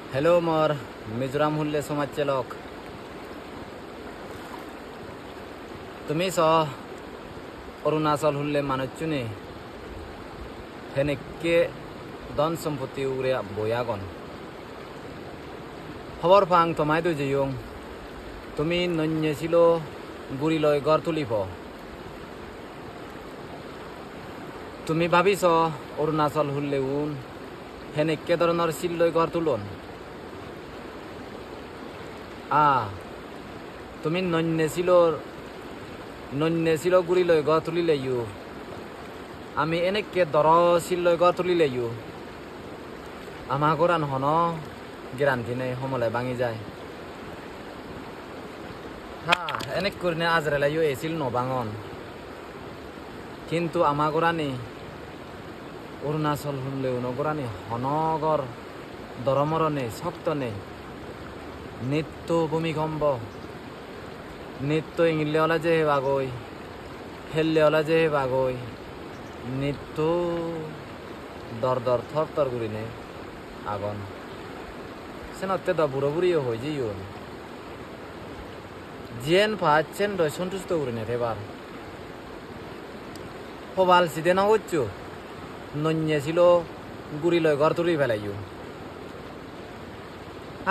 hello मोर मिजोराम हुल्ले समाजचे लोक तुम्ही स अरुणाचल हुल्ले मानुचुनी हेनेक्के धन सम्पत्ति उरे बयागन खबर फां तमाय दुजियुं তুমি নন্যেছিল গুড়ি লৈ গড় তুলিব তুমি ভাবিছ অৰুণাচল হুল্লেও হেনেকে ধৰণৰ চিল লৈ গড় তুলন তুমি নন্যেছিল গুড়ি লৈ গড় তুলিলেও আমি এনেকে দৰ চিল লৈ গড় তুলিলেও আমাৰ গৰান হন গেৰান্টি নাই সমলে ভাঙি যায় enek kurne azrela yo esil no bangon kintu amagorani Arunachal হুল্লে নগরানি হনগর দরমরনে শক্তনে নিত্য ভূমিকম্প নিত্য ইংলেওলা যে বাগই হেললেওলা যে বাগই নিত্য দর দর থর থর করিনে আগন সেনতে দ বুড়ো বুড়িও হয়ে যাইও জিয়েন পাচ্ছেন রয় সন্তুষ্ট করিনে এবার হবাল সিদে না হচ্ছু নন্যেছিল গুড়ি লয় ঘর তুলি ফেলাইও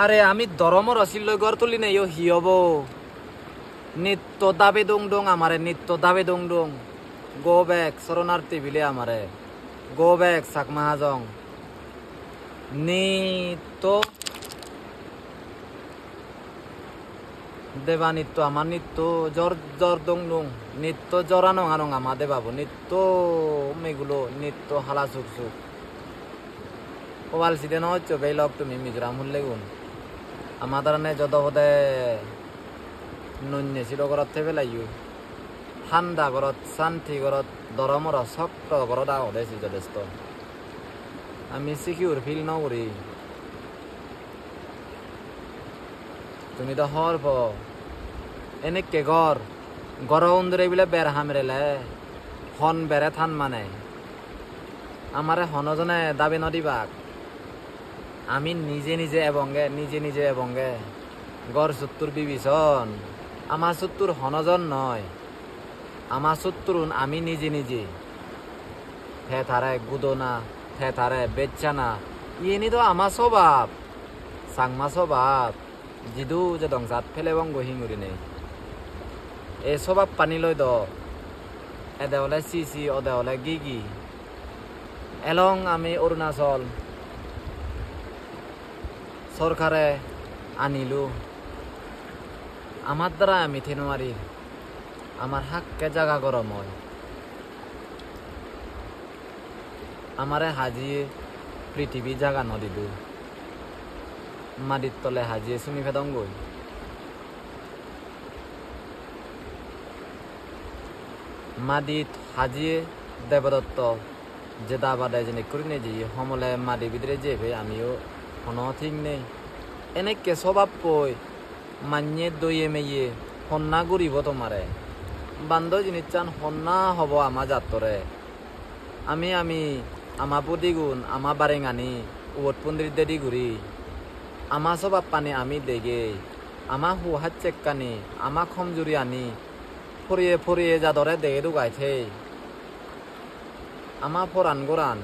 আরে আমি দরমর অসিল লয় ঘর তুলি নেই হি হব নিত্য দাবে দং দং আমারে নিত্য দাবে দং দং গো ব্যাক শরণার্থী বিলে আমারে গো ব্যাক সাকমাহাজং নিত্য দেবা নিত্য আমার নিত্য জ্বর জ্বর দং দং নিত্য জ্বরানো আনং আমা দেবাবো নিত্য মেগুলো নিত্য হালা সুখ সুখ কবাল সিদে না হচ্ছে বেলক তুমি মিজোরাম হুল্লে গুণ আমাদের নে যত হতে নন্যে ছিল ঘরত থেকে লাইও ঠান্ডা ঘরত শান্তি ঘরত দরমর শক্ত ঘরত হদেছি যথেষ্ট আমি সিকিউর ফিল নকরি তুমি তো হর প এনেকে ঘর ঘর উন্দরে বিলে বের হামরেলে হন বেড়ে থান মানে আমারে হনজনে দাবি নদিবাক আমি নিজে নিজে এবঙ্গে গড় সত্তর বিভীষণ আমার সত্তর হনজন নয় আমার সত্তর আমি নিজে থে থারে গুদনা থে থারে বেচানা ইয়ে তো আমার স্বভাব সাংমা স্বভাব জিদু যে দংসাত ফেলে বঙ্গ হিঙুরি নেই এ স্বভাব পানি লই দ এদে হলে সিসি ওদে হলে গিগি এলং আমি অরুণাচল সরকারে আনিলু আমার দ্বারা আমি থেনুয়ারি আমার হাক্কে জাগা গরম হয় আমারে হাজিয়ে পৃথিবী জাগা নদিলু মাটির তলে হাজিয়ে সুমি ফেদং গই মাটিত হাজিয়ে দেবদত্ত যে দাবাদায় যেন করি নে যে সমলে মাটির ভিতরে যে আমিও হন ঠিক নেই এনেকে স্বভাব কই মান্যে দইয়ে মেয়ে হন্না গরিব তোমারে বান্ধ জিনিস চান হন্না হব আমার জাতরে আমি আমার প্রতি গুণ আমার বারেঙানি উট পন্দির দেরি ঘুরি আমার স্বভাব পানি আমি দেগে আমার হু হাত চেকানি আমার খমজুরি আনি ফরিয়ে যাদরে দেগে দুগাইথে আমার ফরান গোরান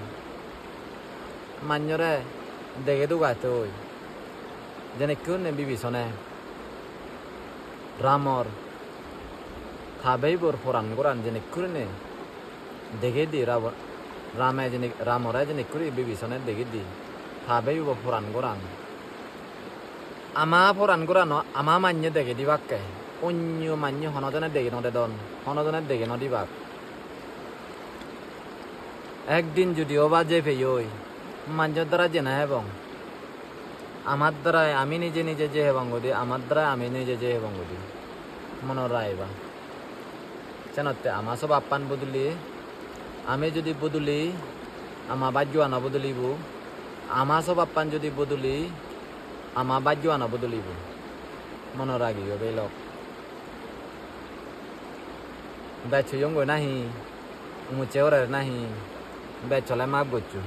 মান্যরে দেগে দুগাইতে ওই যেনে কেউ নে বিভীষণে রামর থাবেইবর ফরান গোরান যেনে কুড়নে দেগে দি রামরে যেনে কুড়ি বিভীষণে দেগে দি থাবেইব ফরান গোরান আমা ফরান গোরানো আমা মান্য দেগে দিবাকে অন্য মান্য হনজনে দেগে নদে দন হনজনে দেগে নদিবাক একদিন যদিও বা যে ফেই মাঞ্জর দ্বারা জেনা এবং আমার দ্বারাই আমি নিজে যে হেবং গদি আমার দ্বারা আমি নিজে যে হেবং গদি মনে রাইবা চেনতে আমার সব আপ্পান বদলি আমি যদি বদলি আমার বাজ্য আনা বদলিব আমার সব আপ্পান যদি বদলি আমার বাজ্য আনা বদলিব মনে রাগিও বেলক বেচুয়ং গই নাহি মুচেওরে নাহি বেচলে মাপ গচ্ছু